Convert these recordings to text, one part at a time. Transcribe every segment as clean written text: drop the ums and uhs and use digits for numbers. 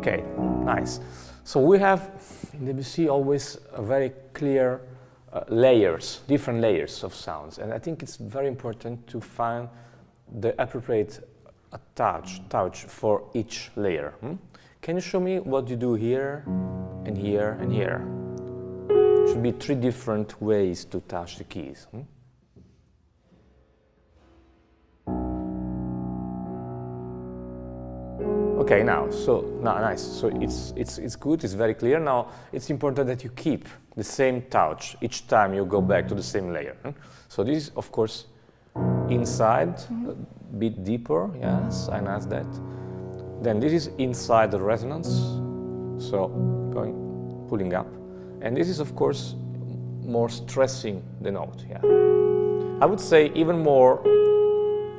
Okay, nice. So we have in Debussy always a very clear layers, different layers of sounds, and I think it's very important to find the appropriate touch for each layer. Can you show me what you do here and here and here? Should be 3 different ways to touch the keys. Okay, now nice. So it's good. It's very clear. Now it's important that you keep the same touch each time you go back to the same layer. So this is of course inside, a bit deeper. Yes, I know that. Then this is inside the resonance. So pulling up, and this is of course more stressing the note. Yeah, I would say even more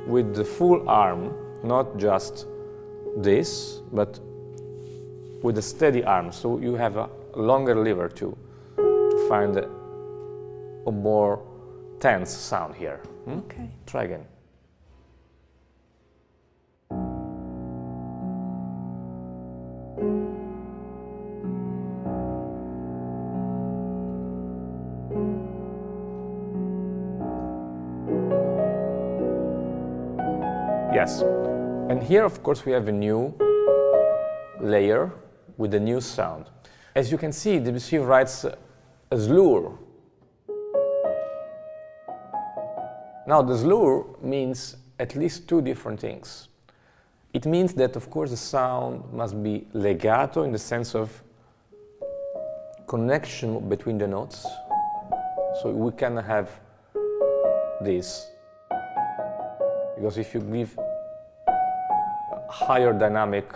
with the full arm, not just this, but with a steady arm, so you have a longer lever to find a more tense sound here. Okay. Try again. Yes. And here, of course, we have a new layer with a new sound. As you can see, Debussy writes a slur. Now, the slur means at least 2 different things. It means that, of course, the sound must be legato in the sense of connection between the notes. So we can have this. Because if you give higher dynamic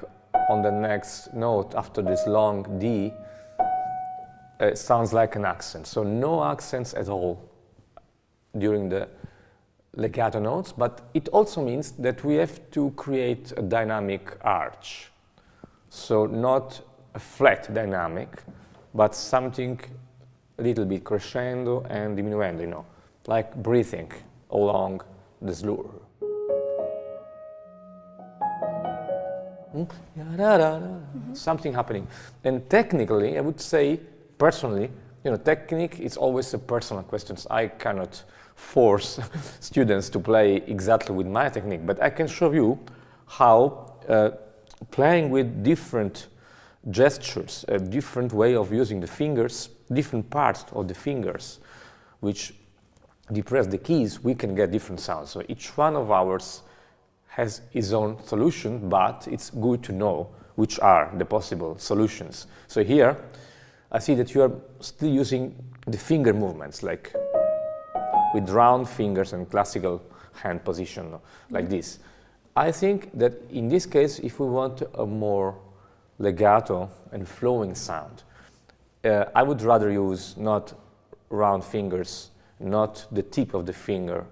on the next note after this long D, it sounds like an accent. So no accents at all during the legato notes, but it also means that we have to create a dynamic arch. So not a flat dynamic, but something a little bit crescendo and diminuendo, like breathing along the slur. Something happening. And technically, I would say, personally, technique is always a personal question. I cannot force students to play exactly with my technique, but I can show you how playing with different gestures, a different way of using the fingers, different parts of the fingers, which depress the keys, we can get different sounds. So each one of ours has its own solution, but it's good to know which are the possible solutions. So here, I see that you are still using the finger movements, like with round fingers and classical hand position, like this. I think that in this case, if we want a more legato and flowing sound, I would rather use not round fingers, not the tip of the finger,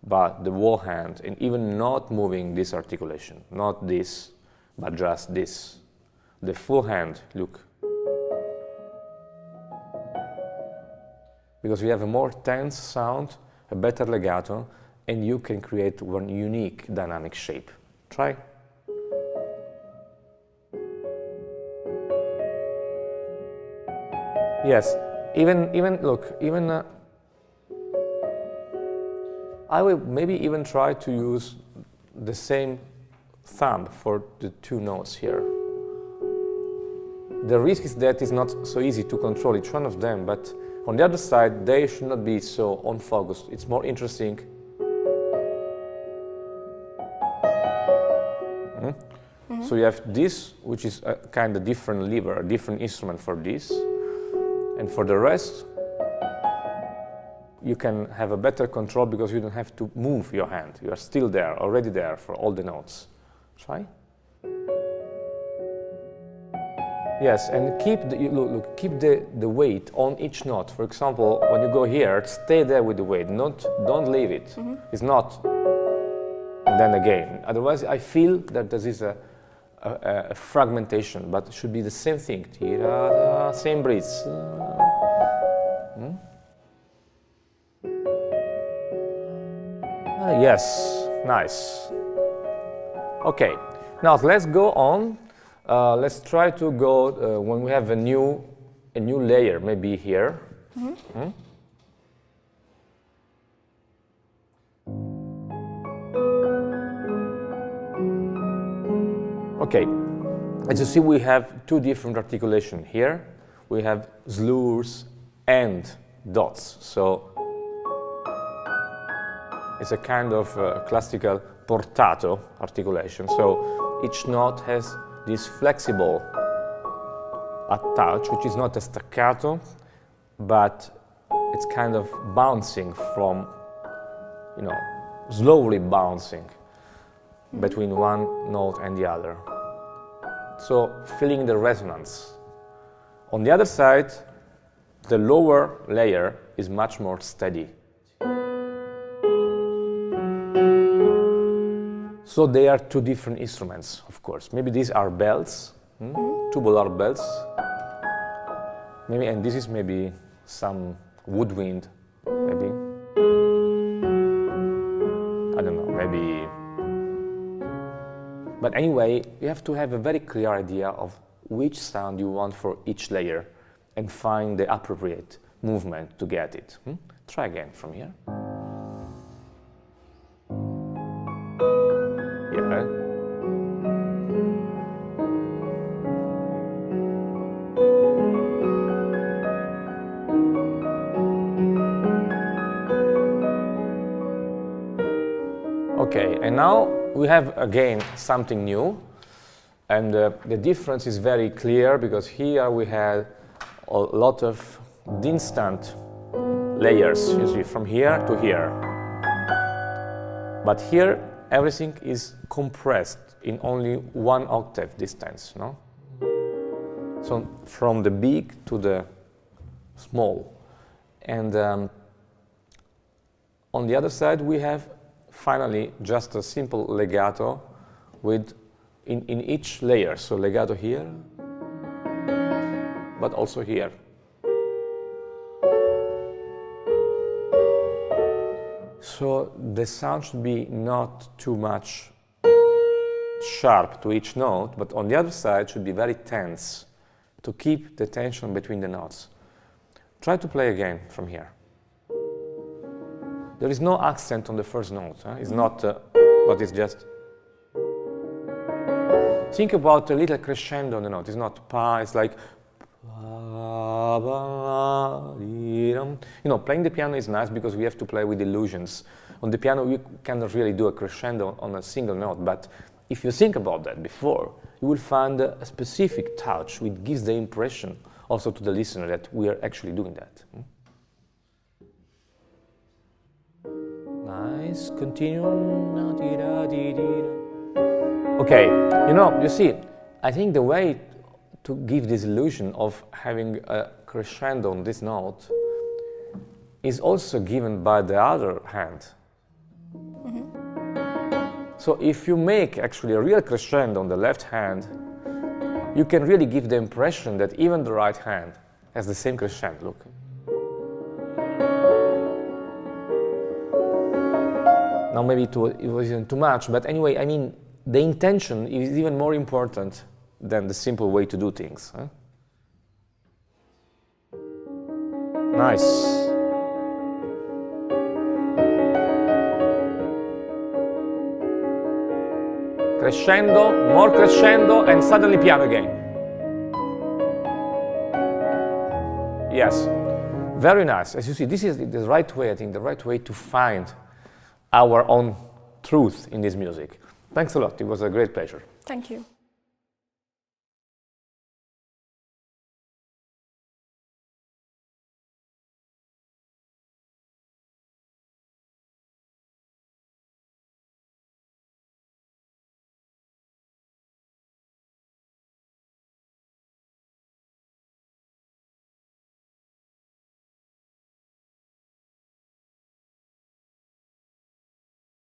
but the whole hand, and even not moving this articulation, not this, but just this. The full hand, look. Because we have a more tense sound, a better legato, and you can create one unique dynamic shape. Try. Yes, even I will maybe even try to use the same thumb for the 2 notes here. The risk is that it's not so easy to control each one of them, but on the other side, they should not be so unfocused. It's more interesting. So you have this, which is a kind of different lever, a different instrument for this, and for the rest, you can have a better control because you don't have to move your hand. You are still there, already there for all the notes. Try. Yes, and keep keep the weight on each note. For example, when you go here, stay there with the weight. Don't leave it. It's not. And then again. Otherwise, I feel that there is a fragmentation, but it should be the same thing. Same breaths. Yes, nice. Okay, now let's go on Let's try to go when we have a new layer, maybe here. Okay, as you see, we have two different articulations here. We have slurs and dots. So it's a kind of classical portato articulation. So each note has this flexible attach, which is not a staccato, but it's kind of bouncing from, slowly bouncing between one note and the other. So feeling the resonance. On the other side, the lower layer is much more steady. So they are two different instruments, of course. Maybe these are bells, tubular bells. Maybe, and this is maybe some woodwind, maybe. I don't know, maybe. But anyway, you have to have a very clear idea of which sound you want for each layer and find the appropriate movement to get it. Try again from here. Yeah. Okay, and now we have again something new, and the difference is very clear because here we had a lot of distant layers, you see, from here to here. But here everything is compressed in only one octave distance, no? So from the big to the small. And on the other side we have finally just a simple legato with in each layer. So legato here, but also here. So the sound should be not too much sharp to each note, but on the other side should be very tense to keep the tension between the notes. Try to play again from here. There is no accent on the first note. It's not, but it's just. Think about a little crescendo on the note. It's not pa, it's like. Playing the piano is nice because we have to play with illusions. On the piano, we cannot really do a crescendo on a single note, but if you think about that before, you will find a specific touch which gives the impression also to the listener that we are actually doing that. Nice, continue. Okay, you see, I think the way to give this illusion of having a crescendo on this note is also given by the other hand. So if you make actually a real crescendo on the left hand, you can really give the impression that even the right hand has the same crescendo. Look. Now maybe it wasn't too much, but anyway, I mean, the intention is even more important than the simple way to do things. Nice. Crescendo, more crescendo, and suddenly piano again. Yes, very nice. As you see, this is the right way, I think, the right way to find our own truth in this music. Thanks a lot. It was a great pleasure. Thank you.